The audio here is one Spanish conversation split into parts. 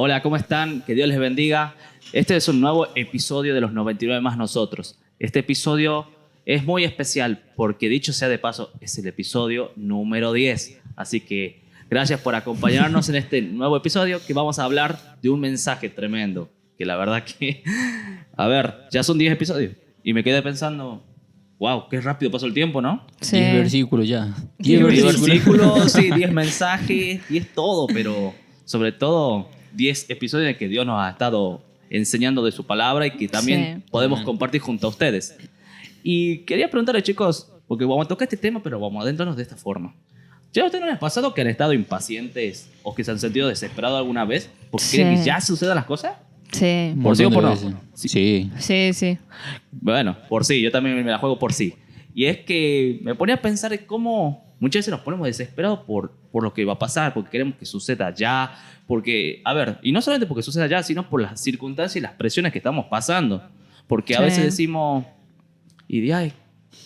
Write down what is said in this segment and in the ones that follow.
Hola, ¿cómo están? Que Dios les bendiga. Este es un nuevo episodio de los 99 más nosotros. Este episodio es muy especial porque, dicho sea de paso, es el episodio número 10. Así que gracias por acompañarnos en este nuevo episodio que vamos a hablar de un mensaje tremendo. Que la verdad que, a ver, ya son 10 episodios. Y me quedé pensando, wow, qué rápido pasó el tiempo, ¿no? Sí. 10 versículos ya. 10 10 versículos, sí, 10 mensajes, 10 todo, pero sobre todo 10 episodios en que Dios nos ha estado enseñando de su palabra y que también Sí. podemos Amén. compartir junto a ustedes. Y quería preguntarle, chicos, porque vamos a tocar este tema, pero vamos a adentrarnos de esta forma. ¿Ya a ustedes no les ha pasado que han estado impacientes o que se han sentido desesperados alguna vez porque Sí. quieren que ya sucedan las cosas? Sí. ¿Por sí o por no? Sí. Sí. Bueno, por sí, yo también me la juego por sí. Y es que me ponía a pensar en cómo muchas veces nos ponemos desesperados por lo que va a pasar, porque queremos que suceda ya, porque, a ver, y no solamente porque suceda ya, sino por las circunstancias y las presiones que estamos pasando. Porque a Sí. veces decimos, y de ay,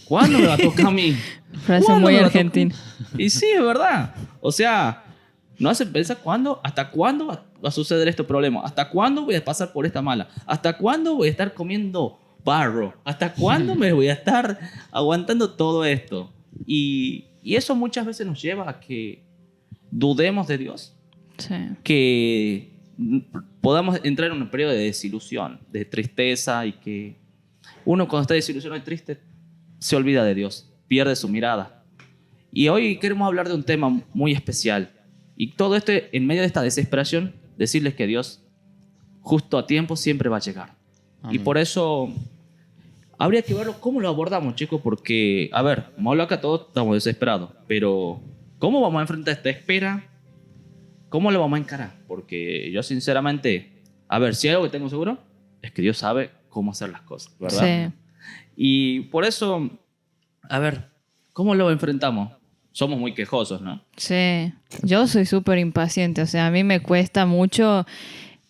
¿cuándo me va a tocar a mí? Frase ¿Cuándo muy me va a tocar? argentina. Y sí, es verdad. O sea, nos hace pensar hasta cuándo va a suceder este problema, hasta cuándo voy a pasar por esta mala, hasta cuándo voy a estar comiendo barro, hasta cuándo me voy a estar aguantando todo esto. Y eso muchas veces nos lleva a que dudemos de Dios, Sí. que podamos entrar en un periodo de desilusión, de tristeza y que uno cuando está desilusionado y triste se olvida de Dios, pierde su mirada. Y hoy queremos hablar de un tema muy especial. Y todo esto en medio de esta desesperación, decirles que Dios justo a tiempo siempre va a llegar. Amén. Y por eso habría que verlo cómo lo abordamos, chicos, porque, a ver, como hablo acá, todos estamos desesperados, pero ¿cómo vamos a enfrentar esta espera? ¿Cómo lo vamos a encarar? Porque yo sinceramente, a ver, si hay algo que tengo seguro, es que Dios sabe cómo hacer las cosas, ¿verdad? Sí. Y por eso, a ver, ¿cómo lo enfrentamos? Somos muy quejosos, ¿no? Sí. Yo soy súper impaciente. O sea, a mí me cuesta mucho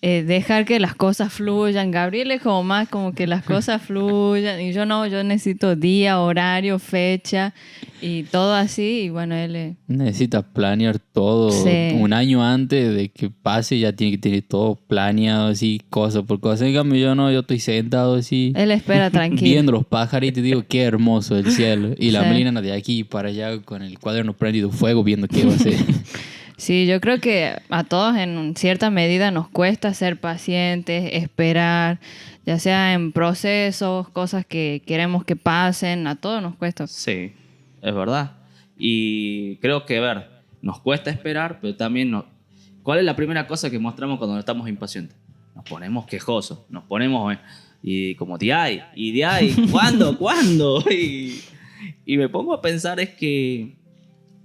dejar que las cosas fluyan. Gabriel es como más como que las cosas fluyan. Y yo no, yo necesito día, horario, fecha y todo así. Y bueno, él... Necesitas planear todo Sí. un año antes de que pase, ya tiene que tener todo planeado así, cosa por cosa. En cambio yo no, yo estoy sentado así, Él espera tranquilo. viendo los pajaritos y digo, qué hermoso el cielo. Y la Sí. Melina de aquí para allá con el cuaderno prendido fuego viendo qué va a hacer. Sí, yo creo que a todos en cierta medida nos cuesta ser pacientes, esperar, ya sea en procesos, cosas que queremos que pasen, a todos nos cuesta. Sí, es verdad. Y creo que, a ver, nos cuesta esperar, pero también ¿cuál es la primera cosa que mostramos cuando estamos impacientes? Nos ponemos quejosos, nos ponemos y como de ay, ¿cuándo? ¿Cuándo? Y me pongo a pensar es que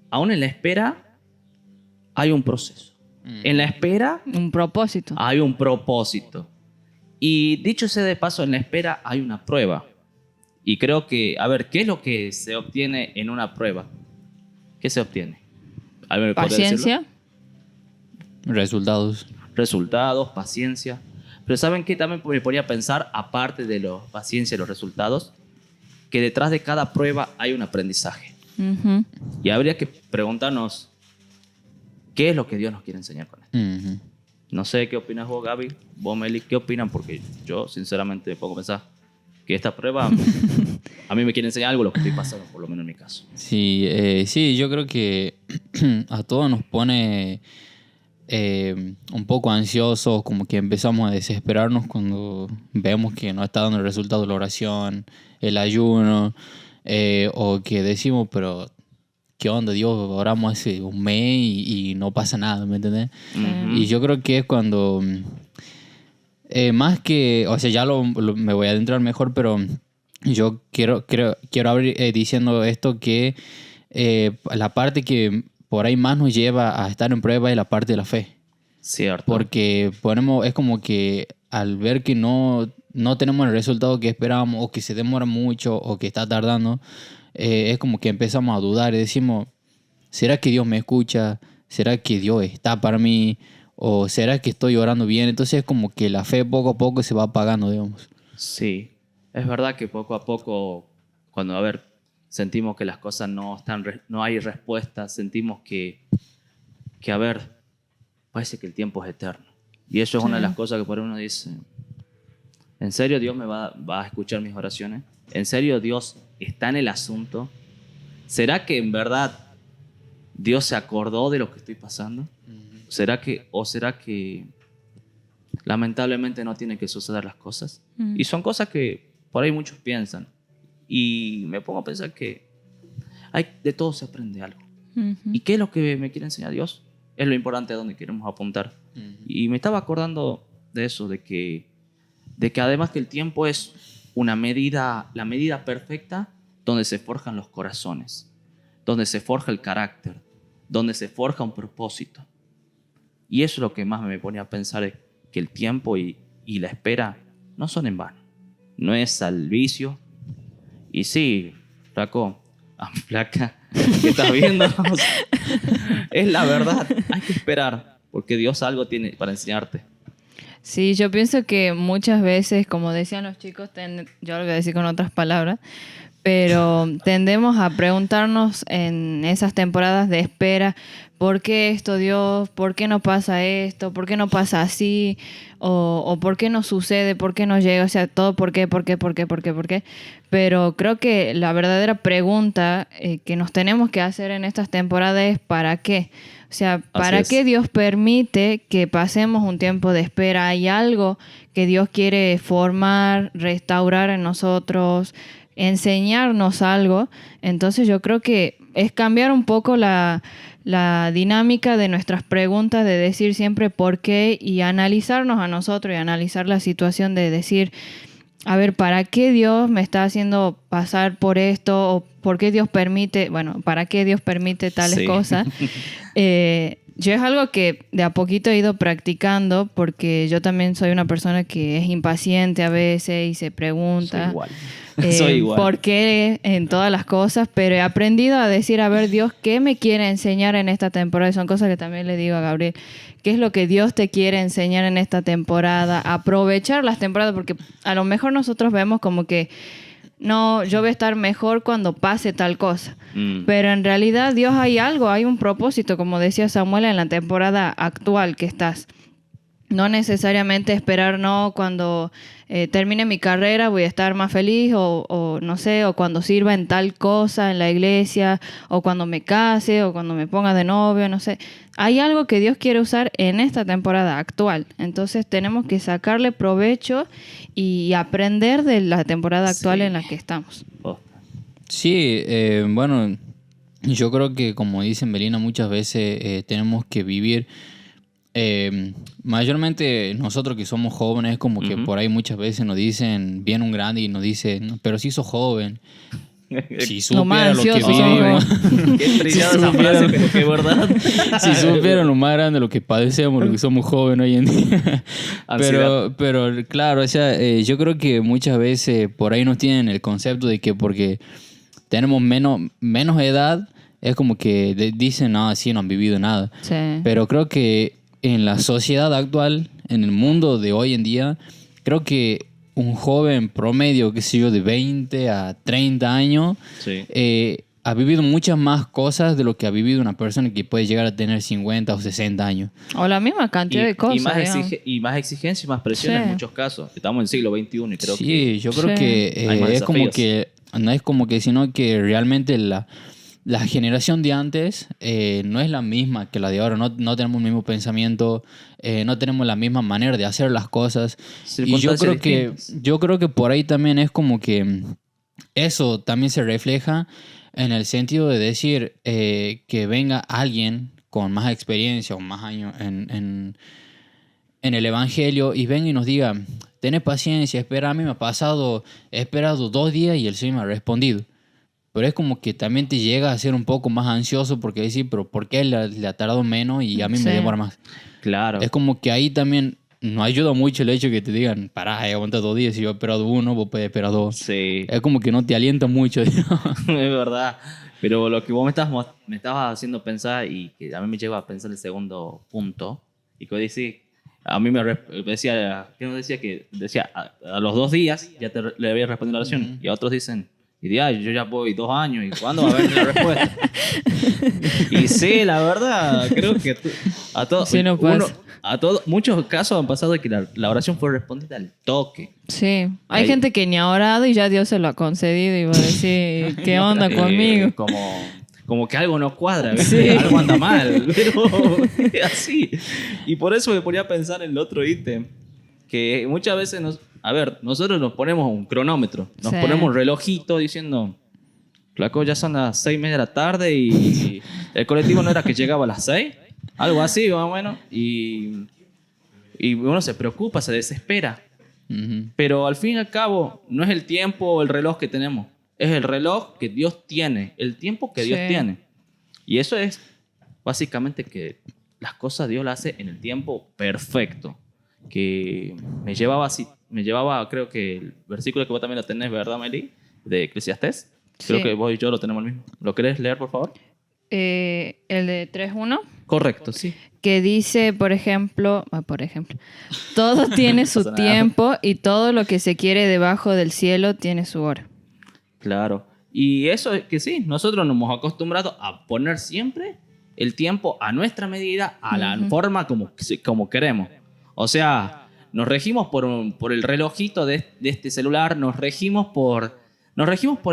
aún en la espera hay un proceso. En la espera Un propósito. hay un propósito. Y dicho sea de paso, en la espera hay una prueba. Y creo que, a ver, ¿qué es lo que se obtiene en una prueba? ¿Qué se obtiene? ¿Alguien me podría decirlo? Paciencia. Resultados. Resultados, paciencia. Pero ¿saben qué? También me ponía a pensar, aparte de la paciencia y los resultados, que detrás de cada prueba hay un aprendizaje. Ujú. Y habría que preguntarnos, ¿qué es lo que Dios nos quiere enseñar con esto? Ujú. No sé qué opinas vos, Gaby, vos, Meli, ¿qué opinan? Porque yo, sinceramente, me pongo a pensar que esta prueba a mí me quiere enseñar algo lo que estoy pasando, por lo menos en mi caso. Sí, sí, yo creo que a todos nos pone un poco ansiosos, como que empezamos a desesperarnos cuando vemos que no está dando el resultado la oración, el ayuno, o que decimos, pero ¿qué onda, Dios? Oramos hace un mes y no pasa nada, ¿me entendés? Ujú. Y yo creo que es cuando, más que, o sea, ya me voy a adentrar mejor, pero yo quiero abrir diciendo esto que la parte que por ahí más nos lleva a estar en prueba es la parte de la fe. Cierto. Porque es como que al ver que no tenemos el resultado que esperábamos o que se demora mucho o que está tardando, es como que empezamos a dudar y decimos, ¿será que Dios me escucha? ¿Será que Dios está para mí? ¿O será que estoy orando bien? Entonces es como que la fe poco a poco se va apagando, digamos. Sí, es verdad que poco a poco, cuando, a ver, sentimos que las cosas no hay respuesta, sentimos que, a ver, parece que el tiempo es eterno. Y eso es una de Sí. las cosas que por uno dice, ¿en serio Dios va a escuchar mis oraciones? ¿En serio Dios está en el asunto? ¿Será que en verdad Dios se acordó de lo que estoy pasando? ¿Será que lamentablemente no tienen que suceder las cosas? Y son cosas que por ahí muchos piensan. Y me pongo a pensar que de todo se aprende algo. ¿Y qué es lo que me quiere enseñar Dios? Es lo importante a donde queremos apuntar. Y me estaba acordando de eso, de que además que el tiempo es la medida perfecta donde se forjan los corazones, donde se forja el carácter, donde se forja un propósito. Y eso es lo que más me pone a pensar, es que el tiempo y la espera no son en vano. No es al vicio. Y sí, flaco, flaca, ¿qué estás viendo? Es la verdad, hay que esperar, porque Dios algo tiene para enseñarte. Sí, yo pienso que muchas veces, como decían los chicos, yo lo voy a decir con otras palabras, pero tendemos a preguntarnos en esas temporadas de espera, ¿por qué esto, Dios? ¿Por qué no pasa esto? ¿Por qué no pasa así? O ¿por qué no sucede? ¿Por qué no llega? O sea, todo ¿por qué? Pero creo que la verdadera pregunta que nos tenemos que hacer en estas temporadas es ¿para qué? O sea, ¿para qué Dios permite que pasemos un tiempo de espera? ¿Hay algo que Dios quiere formar, restaurar en nosotros, enseñarnos algo? Entonces yo creo que es cambiar un poco la dinámica de nuestras preguntas, de decir siempre por qué y analizarnos a nosotros y analizar la situación de decir, a ver, ¿para qué Dios me está haciendo pasar por esto? ¿O por qué Dios permite, para qué Dios permite tales cosas? Yo es algo que de a poquito he ido practicando porque yo también soy una persona que es impaciente a veces y se pregunta. Soy igual. Soy igual. ¿Por qué en todas las cosas? Pero he aprendido a decir, a ver, Dios, ¿qué me quiere enseñar en esta temporada? Y son cosas que también le digo a Gabriel. ¿Qué es lo que Dios te quiere enseñar en esta temporada? Aprovechar las temporadas, porque a lo mejor nosotros vemos como que no, yo voy a estar mejor cuando pase tal cosa. Pero en realidad Dios hay algo, hay un propósito, como decía Samuel, en la temporada actual que estás. No necesariamente esperar, no, cuando termine mi carrera voy a estar más feliz o no sé, o cuando sirva en tal cosa en la iglesia, o cuando me case, o cuando me ponga de novio, no sé. Hay algo que Dios quiere usar en esta temporada actual. Entonces tenemos que sacarle provecho y aprender de la temporada actual en la que estamos. Sí, bueno, yo creo que como dice Melina, muchas veces tenemos que vivir, mayormente nosotros que somos jóvenes, como que por ahí muchas veces nos dicen, viene un grande y nos dice, "No, pero si sos joven, si supiera lo que vivimos, Qué trillada esa frase, pero que verdad. si supieran lo más grande lo que padecemos, lo que somos jóvenes hoy en día." pero claro, o sea, yo creo que muchas veces por ahí nos tienen el concepto de que porque tenemos menos edad, es como que dicen, no, así no han vivido nada. Sí. Pero creo que en la sociedad actual, en el mundo de hoy en día, creo que un joven promedio, qué sé yo, de 20 a 30 años, Sí. ha vivido muchas más cosas de lo que ha vivido una persona que puede llegar a tener 50 o 60 años. O la misma cantidad de cosas. Y más exigencia y más presión en muchos casos. Estamos en el siglo XXI y creo que... Sí, yo creo que hay más es como desafíos. que, no es como que, sino que realmente la generación de antes no es la misma que la de ahora. No tenemos el mismo pensamiento, no tenemos la misma manera de hacer las cosas. Y yo creo que por ahí también es como que eso también se refleja en el sentido de decir que venga alguien con más experiencia o más años en el evangelio y venga y nos diga, tened paciencia, espera, a mí me ha pasado, he esperado 2 días y el Señor me ha respondido. Pero es como que también te llega a ser un poco más ansioso porque decir, pero ¿por qué le ha tardado menos y a mí me demora más? Claro. Es como que ahí también no ayuda mucho el hecho de que te digan, pará, aguanta 2 días, si yo he esperado 1, vos puedes esperar 2. Sí. Es como que no te alienta mucho. Es verdad. Pero lo que vos me estabas haciendo pensar y que a mí me lleva a pensar el segundo punto, y que decís, a mí me decía, ¿qué nos decía? Que decía, a los 2 días ya le había respondido la oración, y a otros dicen, Y yo ya voy 2 años, ¿y cuándo va a venir la respuesta? Y sí, la verdad, creo que a todos, Sí, no pasa. muchos casos han pasado de que la oración fue respondida al toque. Sí, hay Ahí. gente que ni ha orado y ya Dios se lo ha concedido y va a decir, ¿qué onda conmigo? Como que algo no cuadra, ¿ves? Sí. Algo anda mal, pero así. Y por eso me ponía a pensar en el otro ítem, que muchas veces nosotros nos ponemos un cronómetro, nos Sí. ponemos un relojito diciendo, flaco, ya son las 6:30 de la tarde y el colectivo no era que llegaba a las 6, algo así más o menos, y uno se preocupa, se desespera. Ujú. Pero al fin y al cabo, no es el tiempo o el reloj que tenemos. Es el reloj que Dios tiene, el tiempo que Dios Sí. tiene. Y eso es básicamente que las cosas Dios las hace en el tiempo perfecto. Que me llevaba, creo que el versículo que vos también lo tenés, ¿verdad, Meli? De Eclesiastés. Creo Sí. que vos y yo lo tenemos el mismo. ¿Lo querés leer, por favor? El de 3.1, Correcto, sí. que dice, por ejemplo, todo tiene su pasa nada. tiempo y todo lo que se quiere debajo del cielo tiene su hora. Claro. Y eso es que sí, nosotros nos hemos acostumbrado a poner siempre el tiempo a nuestra medida, a la forma como queremos. O sea, nos regimos por el relojito de este celular, nos regimos por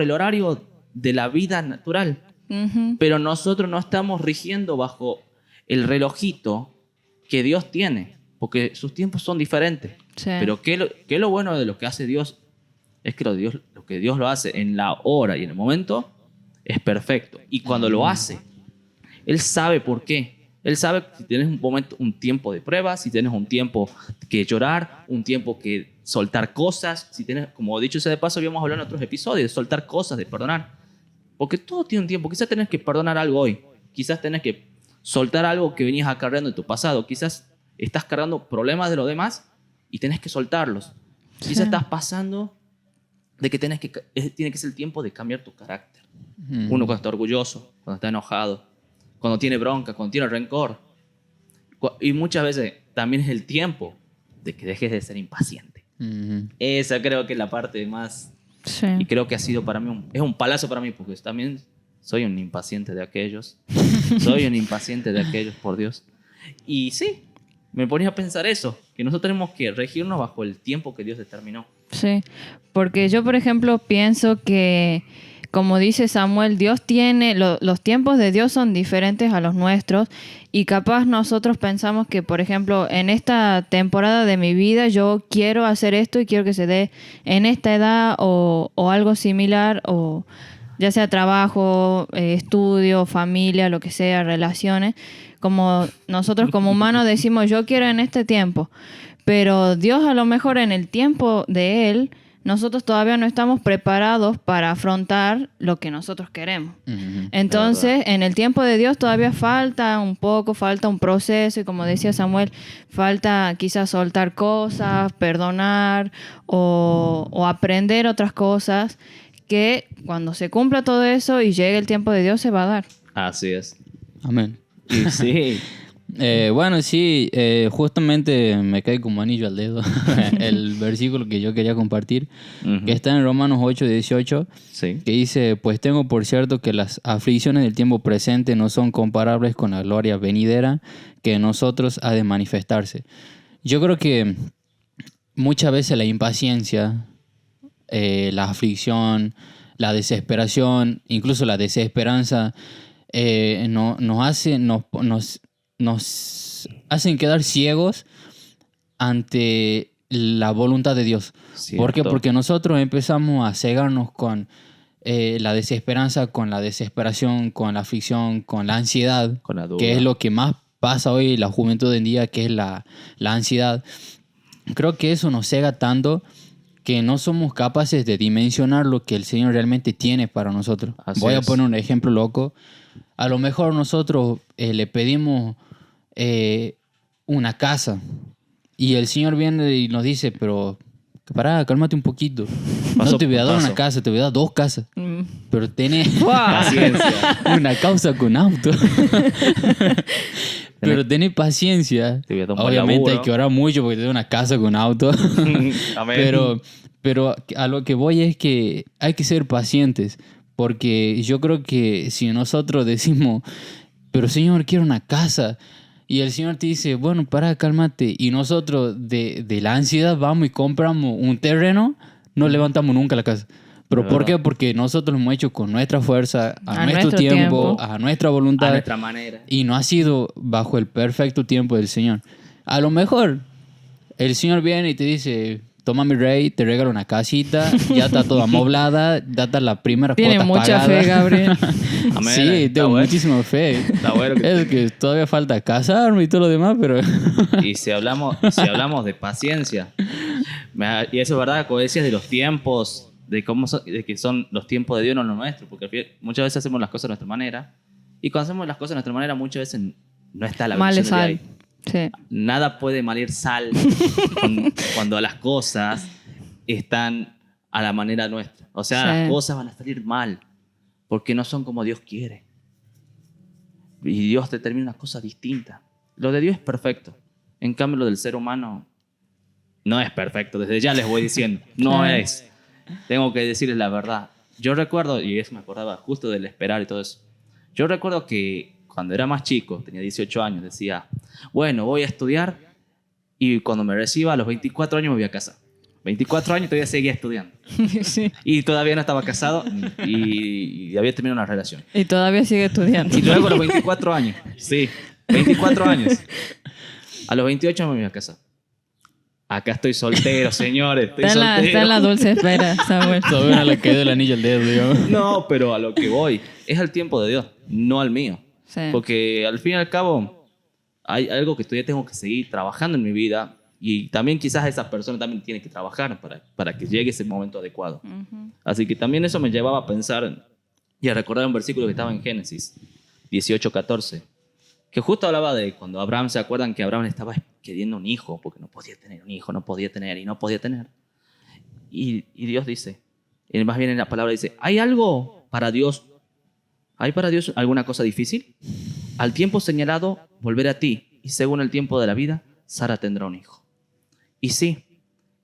el horario de la vida natural. Ujú. Pero nosotros no estamos rigiendo bajo el relojito que Dios tiene, porque sus tiempos son diferentes. Sí. Pero ¿qué es lo bueno de lo que hace Dios? Es que lo que Dios lo hace en la hora y en el momento es perfecto. Y cuando lo hace, Él sabe por qué. Él sabe si tienes un tiempo de prueba, si tienes un tiempo que llorar, un tiempo que soltar cosas, si tienes, como dicho sea de paso, habíamos hablado en otros episodios, de soltar cosas, de perdonar. Porque todo tiene un tiempo. Quizás tenés que perdonar algo hoy. Quizás tenés que soltar algo que venías acarreando de tu pasado. Quizás estás cargando problemas de los demás y tenés que soltarlos. Quizás Sí. estás pasando de que tiene que ser el tiempo de cambiar tu carácter. Ujú. Uno cuando está orgulloso, cuando está enojado, cuando tiene bronca, cuando tiene rencor. Y muchas veces también es el tiempo de que dejes de ser impaciente. Ujú. Esa creo que es la parte más... Sí. Y creo que ha sido para mí es un palazo para mí, porque también soy un impaciente de aquellos. Soy un impaciente de aquellos, por Dios. Y sí, me ponía a pensar eso, que nosotros tenemos que regirnos bajo el tiempo que Dios determinó. Sí, porque yo, por ejemplo, pienso que, como dice Samuel, Dios tiene, los tiempos de Dios son diferentes a los nuestros y capaz nosotros pensamos que, por ejemplo, en esta temporada de mi vida yo quiero hacer esto y quiero que se dé en esta edad o algo similar, o ya sea trabajo, estudio, familia, lo que sea, relaciones. Como nosotros como humanos decimos, yo quiero en este tiempo. Pero Dios a lo mejor en el tiempo de Él, nosotros todavía no estamos preparados para afrontar lo que nosotros queremos. Ujú. Entonces, en el tiempo de Dios todavía falta un poco, falta un proceso y como decía Samuel, falta quizás soltar cosas, perdonar o aprender otras cosas que cuando se cumpla todo eso y llegue el tiempo de Dios se va a dar. Así es. Amén. Y sí. Bueno, sí, justamente me cae como anillo al dedo el versículo que yo quería compartir, Ujú. que está en Romanos 8:18, Sí. que dice, pues tengo por cierto que las aflicciones del tiempo presente no son comparables con la gloria venidera que en nosotros ha de manifestarse. Yo creo que muchas veces la impaciencia, la aflicción, la desesperación, incluso la desesperanza, nos hacen quedar ciegos ante la voluntad de Dios. ¿Por qué? Cierto. Porque nosotros empezamos a cegarnos con la desesperanza, con la desesperación, con la aflicción, con la ansiedad, Con la duda. que es lo que más pasa hoy en la juventud en día, que es la ansiedad. Creo que eso nos cega tanto que no somos capaces de dimensionar lo que el Señor realmente tiene para nosotros. Así Voy a es. poner un ejemplo loco. A lo mejor nosotros le pedimos una casa y el Señor viene y nos dice, pero pará, cálmate un poquito. Paso No te voy a por dar paso. una casa, te voy a dar 2 casas. Pero tenés Paciencia. una causa con auto. Pero tenés paciencia. Te voy a dar un buen Obviamente hay laburo. que orar mucho porque te da una casa con auto. Amén. Pero a lo que voy es que hay que ser pacientes, porque yo creo que si nosotros decimos, pero Señor, quiero una casa, y el Señor te dice, bueno, para, cálmate, y nosotros de la ansiedad vamos y compramos un terreno, no levantamos nunca la casa. ¿Pero De por qué? verdad. Porque nosotros lo hemos hecho con nuestra fuerza, a A nuestro nuestro tiempo, tiempo. a nuestra A voluntad, nuestra manera. y no ha sido bajo el perfecto tiempo del Señor. A lo mejor el Señor viene y te dice, toma mi rey, te regalo una casita, ya está toda amoblada, ya está la primera Tiene cuota mucha pagada. fe, Gabriel. Amén. Sí, Está tengo bueno. muchísima fe. Está bueno que Es que todavía falta casarme y todo lo demás, pero... Y si hablamos de paciencia, y eso es verdad, como decías, de los tiempos, de cómo de que son los tiempos de Dios, no los nuestros, porque al final, muchas veces hacemos las cosas a nuestra manera, y cuando hacemos las cosas a nuestra manera, muchas veces no está la Mal bendición de sal. Dios. Sí. Nada puede malir sal cuando las cosas están a la manera nuestra. O sea, Sí. las cosas van a salir mal, porque no son como Dios quiere. Y Dios determina una cosa distinta. Lo de Dios es perfecto. En cambio, lo del ser humano no es perfecto. Desde ya les voy diciendo, no Claro. es. Tengo que decirles la verdad. Yo recuerdo, y eso me acordaba justo del esperar y todo eso. Yo recuerdo que cuando era más chico, tenía 18 años, decía, bueno, voy a estudiar y cuando me reciba a los 24 años me voy a casar. 24 años todavía seguía estudiando. Sí. Y todavía no estaba casado y había terminado una relación. Y todavía sigue estudiando. Y luego a los 24 años, sí, 24 años. A los 28 me voy a casar. Acá estoy soltero, señores, estoy soltero. Está en la dulce espera, Samuel. Todavía no le quedó el anillo al dedo, digamos. No, pero a lo que voy es al tiempo de Dios, no al mío. Sí. Porque al fin y al cabo hay algo que todavía tengo que seguir trabajando en mi vida y también quizás esa persona también tiene que trabajar para que llegue ese momento adecuado. Ujú. Así que también eso me llevaba a pensar y a recordar un versículo que estaba en Génesis 18:14, que justo hablaba de cuando Abraham, ¿se acuerdan que Abraham estaba queriendo un hijo? Porque no podía tener un hijo, no podía tener y no podía tener. Y Dios dice, y más bien en la palabra dice, ¿hay algo para Dios? ¿Hay para Dios alguna cosa difícil? Al tiempo señalado, volver a ti, y según el tiempo de la vida, Sara tendrá un hijo. Y sí,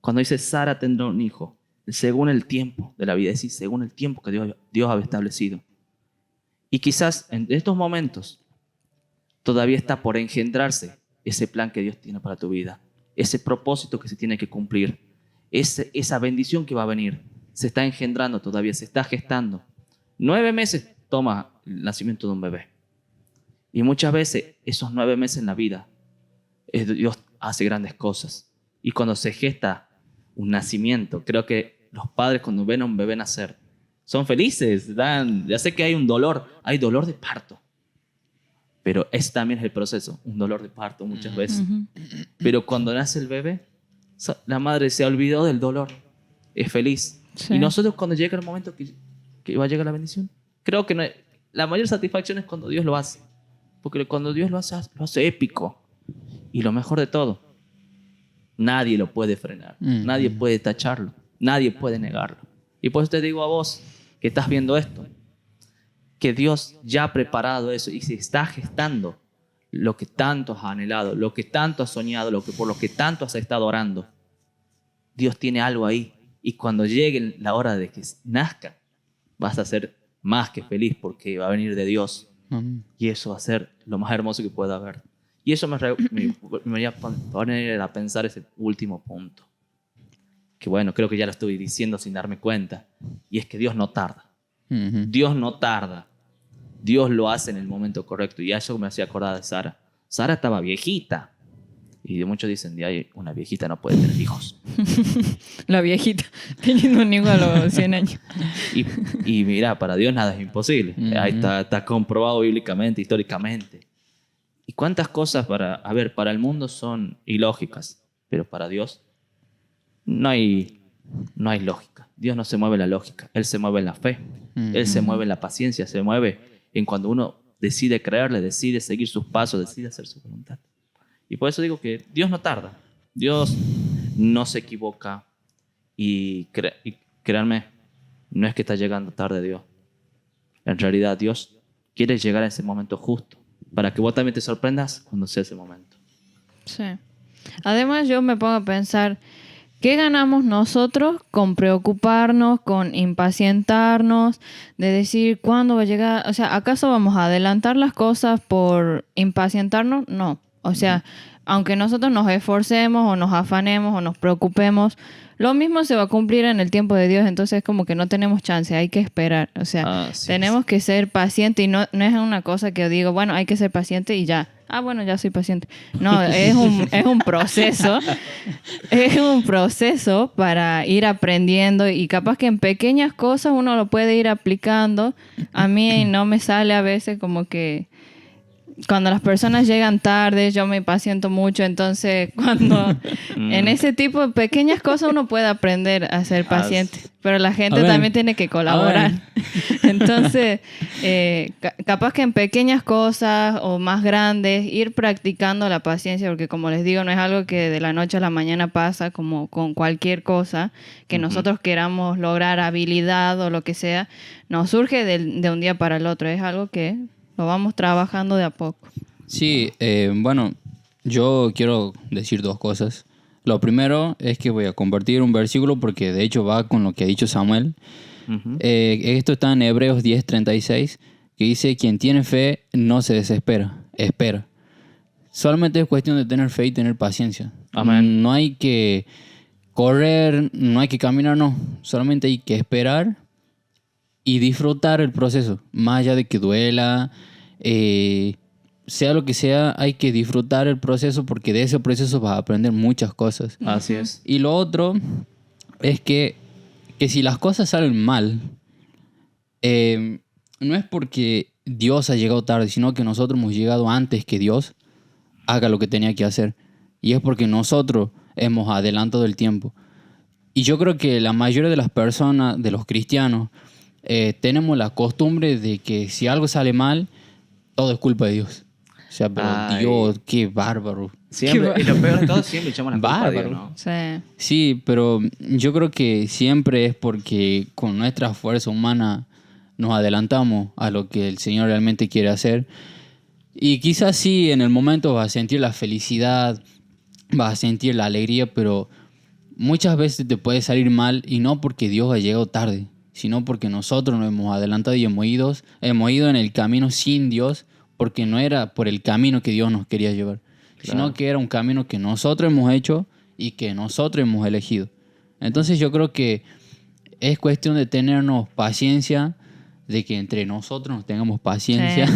cuando dice Sara tendrá un hijo, según el tiempo de la vida, es decir, según el tiempo que Dios había establecido. Y quizás en estos momentos todavía está por engendrarse ese plan que Dios tiene para tu vida, ese propósito que se tiene que cumplir, esa bendición que va a venir, se está engendrando todavía, se está gestando. 9 meses toma el nacimiento de un bebé. Y muchas veces esos 9 meses en la vida, Dios hace grandes cosas. Y cuando se gesta un nacimiento, creo que los padres cuando ven a un bebé nacer, son felices, ya sé que hay dolor de parto. Pero ese también es el proceso, un dolor de parto muchas veces. Ujú. Pero cuando nace el bebé, la madre se olvidó del dolor, es feliz. Sí. Y nosotros cuando llega el momento que va a llegar la bendición, creo que la mayor satisfacción es cuando Dios lo hace. Porque cuando Dios lo hace épico. Y lo mejor de todo, nadie lo puede frenar, nadie puede tacharlo, nadie puede negarlo. Y por eso te digo a vos que estás viendo esto, que Dios ya ha preparado eso y se está gestando lo que tanto has anhelado, lo que tanto has soñado, por lo que tanto has estado orando. Dios tiene algo ahí y cuando llegue la hora de que nazca, vas a ser más que feliz porque va a venir de Dios y eso va a ser lo más hermoso que pueda haber. Y eso me voy a poner a pensar ese último punto, que bueno, creo que ya lo estoy diciendo sin darme cuenta, y es que Dios no tarda. Dios no tarda. Dios lo hace en el momento correcto. Y eso me hacía acordar de Sara. Sara estaba viejita. Y muchos dicen, una viejita no puede tener hijos. La viejita, teniendo un hijo a los 100 años. Y mira, para Dios nada es imposible. Ahí está comprobado bíblicamente, históricamente. ¿Y cuántas cosas para el mundo son ilógicas? Pero para Dios no hay lógica. Dios no se mueve en la lógica. Él se mueve en la fe. Él se mueve en la paciencia. Se mueve en cuando uno decide creerle, decide seguir sus pasos, decide hacer su voluntad. Y por eso digo que Dios no tarda. Dios no se equivoca. Y créanme, no es que está llegando tarde Dios. En realidad Dios quiere llegar a ese momento justo para que vos también te sorprendas cuando sea ese momento. Sí. Además, yo me pongo a pensar ¿Qué ganamos nosotros con preocuparnos, con impacientarnos, de decir cuándo va a llegar? O sea, ¿acaso vamos a adelantar las cosas por impacientarnos? No. O sea, aunque nosotros nos esforcemos o nos afanemos o nos preocupemos, lo mismo se va a cumplir en el tiempo de Dios. Entonces, como que no tenemos chance, hay que esperar. O sea, tenemos que ser pacientes y no es una cosa que yo digo, bueno, hay que ser paciente y ya. Ah, bueno, ya soy paciente. No, es un proceso. Es un proceso para ir aprendiendo y capaz que en pequeñas cosas uno lo puede ir aplicando. A mí no me sale a veces como que cuando las personas llegan tarde, yo me impaciento mucho, entonces cuando en ese tipo de pequeñas cosas uno puede aprender a ser paciente, pero la gente también tiene que colaborar. Entonces, capaz que en pequeñas cosas o más grandes, ir practicando la paciencia, porque como les digo, no es algo que de la noche a la mañana pasa, como con cualquier cosa que nosotros queramos lograr, habilidad o lo que sea, no surge de un día para el otro, es algo que lo vamos trabajando de a poco. Sí, bueno, yo quiero decir dos cosas. Lo primero es que voy a compartir un versículo porque de hecho va con lo que ha dicho Samuel. Esto está en Hebreos 10:36, que dice: quien tiene fe no se desespera, espera. Solamente es cuestión de tener fe y tener paciencia. Amén. No hay que correr, no hay que caminar, no. Solamente hay que esperar y disfrutar el proceso, más allá de que duela, sea lo que sea, hay que disfrutar el proceso porque de ese proceso vas a aprender muchas cosas. Así es. Y lo otro es que si las cosas salen mal, no es porque Dios ha llegado tarde, sino que nosotros hemos llegado antes que Dios haga lo que tenía que hacer. Y es porque nosotros hemos adelantado el tiempo. Y yo creo que la mayoría de las personas, de los cristianos, tenemos la costumbre de que si algo sale mal, todo es culpa de Dios. O sea, pero Dios, qué bárbaro. Siempre, y lo peor de todo, siempre echamos la culpa a Dios, Bárbaro. ¿no? Sí. Sí, pero yo creo que siempre es porque con nuestra fuerza humana nos adelantamos a lo que el Señor realmente quiere hacer. Y quizás sí, en el momento vas a sentir la felicidad, vas a sentir la alegría, pero muchas veces te puede salir mal y no porque Dios ha llegado tarde, sino porque nosotros nos hemos adelantado y hemos ido en el camino sin Dios, porque no era por el camino que Dios nos quería llevar, sino que era un camino que nosotros hemos hecho y que nosotros hemos elegido. Entonces yo creo que es cuestión de tenernos paciencia, de que entre nosotros nos tengamos paciencia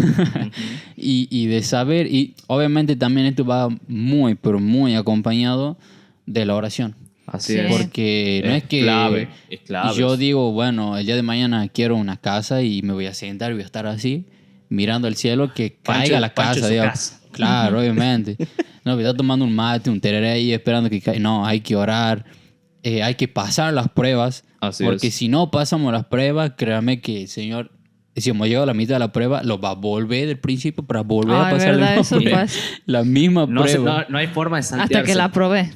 y de saber, y obviamente también esto va muy, pero muy acompañado de la oración. Así es. Porque no es que es clave. yo digo, bueno, el día de mañana quiero una casa y me voy a sentar y voy a estar así, mirando al cielo, que caiga la casa. Casa. Claro, obviamente. No, voy a estar tomando un mate, un tereré ahí esperando que caiga. No, hay que orar, hay que pasar las pruebas. Así porque es. si no pasamos las pruebas, créame que el Señor, si hemos llegado a la mitad de la prueba, lo va a volver del principio para volver a pasar ¿verdad? Eso pasa. la misma prueba. No hay forma de saltearse. Hasta que la probé.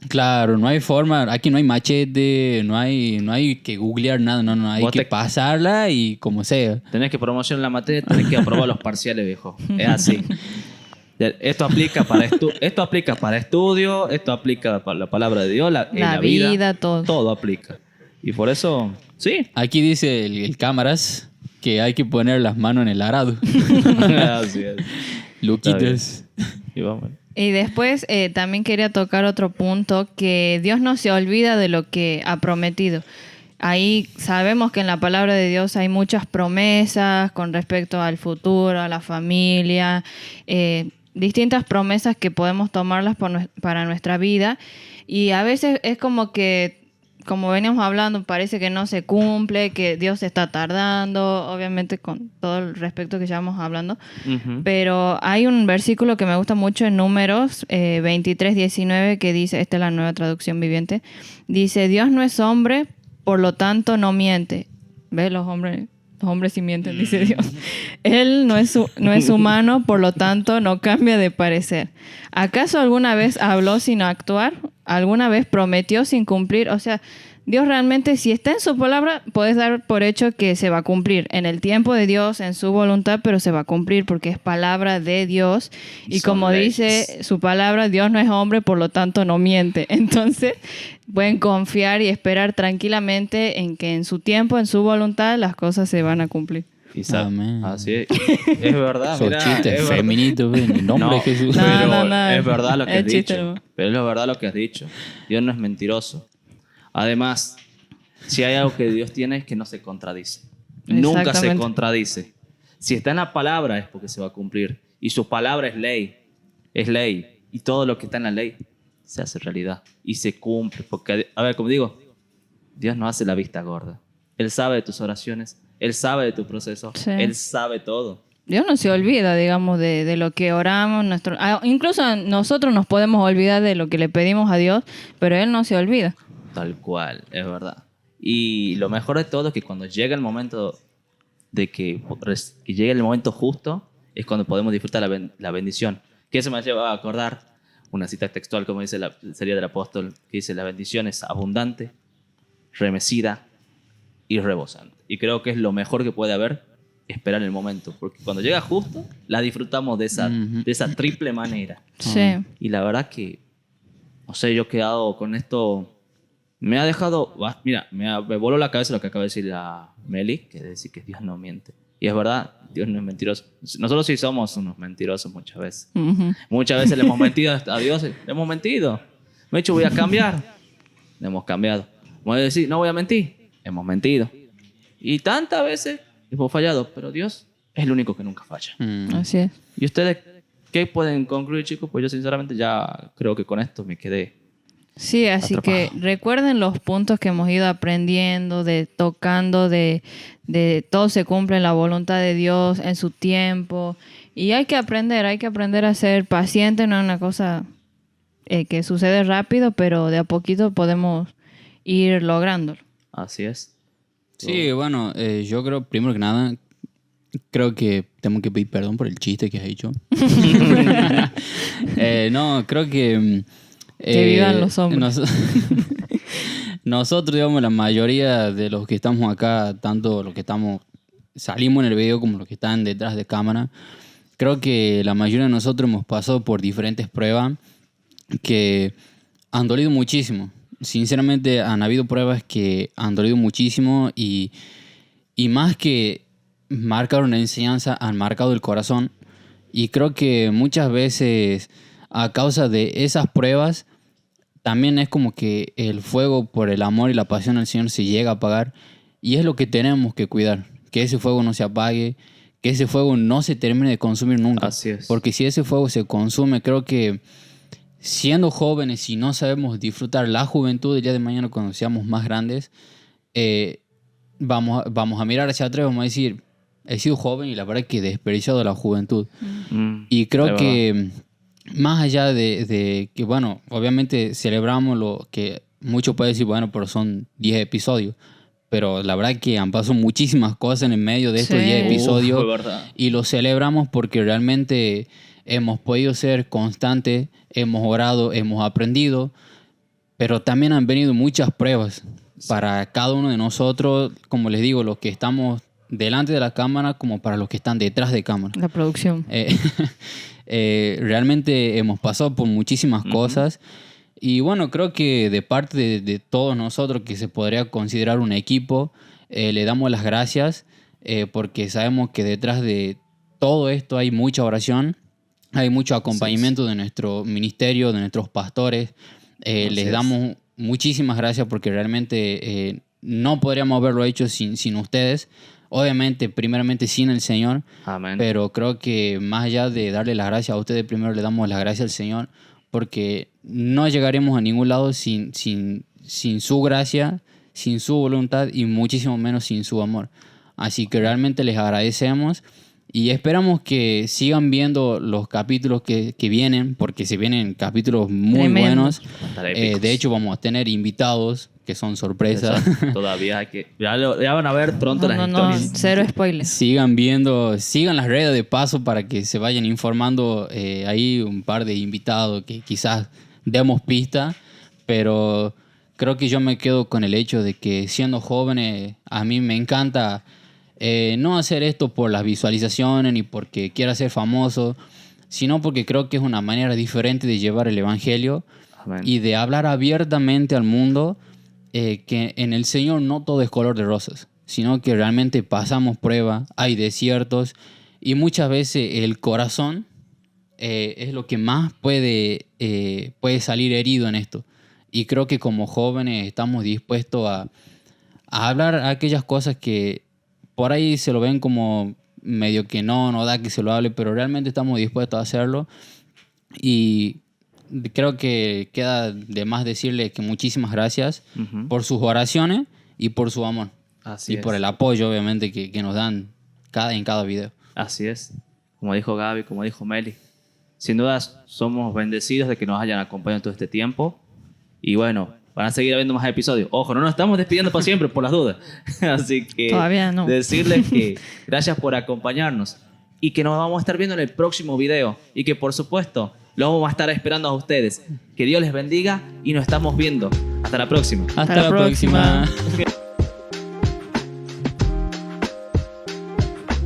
Claro, no hay forma, aquí no hay machete, no hay que googlear nada, no, hay que pasarla y como sea. Tenés que promocionar la materia, tenés que aprobar los parciales, viejo. Es así. Esto aplica para estudio, esto aplica para la palabra de Dios, en la vida, todo. Todo aplica. Y por eso, sí. Aquí dice el cámaras que hay que poner las manos en el arado. Así es. Luquitas. Y vamos. Y después también quería tocar otro punto, que Dios no se olvida de lo que ha prometido. Ahí sabemos que en la palabra de Dios hay muchas promesas con respecto al futuro, a la familia, distintas promesas que podemos tomarlas para nuestra vida. Y a veces es como que, como veníamos hablando, parece que no se cumple, que Dios está tardando, obviamente con todo el respecto que llevamos hablando. Pero hay un versículo que me gusta mucho en Números 23:19 que dice, esta es la Nueva Traducción Viviente, dice: Dios no es hombre, por lo tanto no miente. ¿Ves? Los hombres sí mienten, dice Dios. Él no es humano, por lo tanto no cambia de parecer. ¿Acaso alguna vez habló sin actuar? ¿Alguna vez prometió sin cumplir? O sea, Dios realmente, si está en su palabra, puedes dar por hecho que se va a cumplir en el tiempo de Dios, en su voluntad, pero se va a cumplir porque es palabra de Dios. Y Son como leyes. dice su palabra, Dios no es hombre, por lo tanto no miente. Entonces, pueden confiar y esperar tranquilamente en que en su tiempo, en su voluntad, las cosas se van a cumplir. Amén. Así es verdad, Esos mira, chistes es verdad. feminitos, en el nombre de Jesús. No, Pero no. es verdad lo que Es has chiste, dicho. hermano. Pero es verdad lo que has dicho. Dios no es mentiroso. Además, si hay algo que Dios tiene es que no se contradice. Nunca se Exactamente. contradice. Si está en la palabra es porque se va a cumplir. Y su palabra es ley. Es ley. Y todo lo que está en la ley se hace realidad. Y se cumple. Porque, a ver, como digo, Dios no hace la vista gorda. Él sabe de tus oraciones. Él sabe de tu proceso. Sí. Él sabe todo. Dios no se olvida, digamos, de lo que oramos. Incluso nosotros nos podemos olvidar de lo que le pedimos a Dios, pero Él no se olvida. Tal cual, es verdad. Y lo mejor de todo es que cuando llega el momento de que llegue el momento justo, es cuando podemos disfrutar la bendición. Que eso me lleva a acordar una cita textual, como dice sería del apóstol, que dice: la bendición es abundante, remecida y rebosante. Y creo que es lo mejor que puede haber, esperar el momento. Porque cuando llega justo, la disfrutamos de esa triple manera. Sí. Y la verdad que, no sé, yo he quedado con esto. Me ha dejado, mira, me voló la cabeza lo que acaba de decir la Meli, que es decir que Dios no miente. Y es verdad, Dios no es mentiroso. Nosotros sí somos unos mentirosos muchas veces. Ujú. Muchas veces le hemos mentido a Dios, le hemos mentido. Me he dicho, voy a cambiar. Le hemos cambiado. Voy a decir, no voy a mentir. Hemos mentido. Y tantas veces hemos fallado, pero Dios es el único que nunca falla. Así es. ¿Y ustedes qué pueden concluir, chicos? Pues yo sinceramente ya creo que con esto me quedé. Sí, así Atrapado. que recuerden los puntos que hemos ido aprendiendo, tocando, de todo se cumple en la voluntad de Dios, en su tiempo. Y hay que aprender a ser paciente, no es una cosa que sucede rápido, pero de a poquito podemos ir lográndolo. Así es. Sí, bueno, yo creo, primero que nada, creo que tengo que pedir perdón por el chiste que has hecho. No, creo que... Que vivan los hombres. Nosotros, digamos, la mayoría de los que estamos acá, tanto los que salimos en el video como los que están detrás de cámara, creo que la mayoría de nosotros hemos pasado por diferentes pruebas que han dolido muchísimo. Sinceramente, han habido pruebas que han dolido muchísimo y más que marcar una enseñanza, han marcado el corazón. Y creo que muchas veces, a causa de esas pruebas, también es como que el fuego por el amor y la pasión al Señor se llega a apagar. Y es lo que tenemos que cuidar, que ese fuego no se apague, que ese fuego no se termine de consumir nunca. Así es. Porque si ese fuego se consume, creo que siendo jóvenes y no sabemos disfrutar la juventud el día de mañana cuando seamos más grandes, vamos a mirar hacia atrás y vamos a decir, he sido joven y la verdad que he desperdiciado la juventud. Y de creo verdad. que más allá de que, bueno, obviamente celebramos lo que muchos pueden decir, bueno, pero son 10 episodios. Pero la verdad que han pasado muchísimas cosas en el medio de estos Sí. 10 episodios. Fue verdad. Y lo celebramos porque realmente hemos podido ser constantes, hemos orado, hemos aprendido. Pero también han venido muchas pruebas para cada uno de nosotros, como les digo, los que estamos delante de la cámara como para los que están detrás de cámara. La producción. Realmente hemos pasado por muchísimas cosas y bueno, creo que de parte de todos nosotros que se podría considerar un equipo, le damos las gracias porque sabemos que detrás de todo esto hay mucha oración, hay mucho acompañamiento de nuestro ministerio, de nuestros pastores. Les damos muchísimas gracias porque realmente no podríamos haberlo hecho sin ustedes. Obviamente, primeramente sin el Señor, Amén. pero creo que más allá de darle las gracias a ustedes, primero le damos las gracias al Señor, porque no llegaremos a ningún lado sin su gracia, sin su voluntad y muchísimo menos sin su amor. Así que realmente les agradecemos y esperamos que sigan viendo los capítulos que vienen, porque se vienen capítulos muy Tremendo. buenos. Estar épicos. De hecho, vamos a tener invitados que son sorpresas. Todavía hay que... Ya van a ver pronto No, las no, historias. cero spoilers. Sigan las redes de paso para que se vayan informando. Ahí un par de invitados que quizás demos pista, pero creo que yo me quedo con el hecho de que siendo jóvenes, a mí me encanta no hacer esto por las visualizaciones ni porque quiera ser famoso, sino porque creo que es una manera diferente de llevar el evangelio Amén. y de hablar abiertamente al mundo que en el Señor no todo es color de rosas, sino que realmente pasamos prueba, hay desiertos y muchas veces el corazón es lo que más puede salir herido en esto. Y creo que como jóvenes estamos dispuestos a hablar aquellas cosas que por ahí se lo ven como medio que no da que se lo hable, pero realmente estamos dispuestos a hacerlo. Y creo que queda de más decirle que muchísimas gracias por sus oraciones y por su amor. Así y es. por el apoyo, obviamente, que nos dan en cada video. Así es. Como dijo Gaby, como dijo Meli. Sin dudas, somos bendecidos de que nos hayan acompañado todo este tiempo. Y bueno, van a seguir habiendo más episodios. Ojo, no nos estamos despidiendo para siempre, por las dudas. Así que Todavía no. decirles que gracias por acompañarnos y que nos vamos a estar viendo en el próximo video. Y que, por supuesto, los vamos a estar esperando a ustedes. Que Dios les bendiga y nos estamos viendo. Hasta la próxima. Hasta la la próxima. próxima.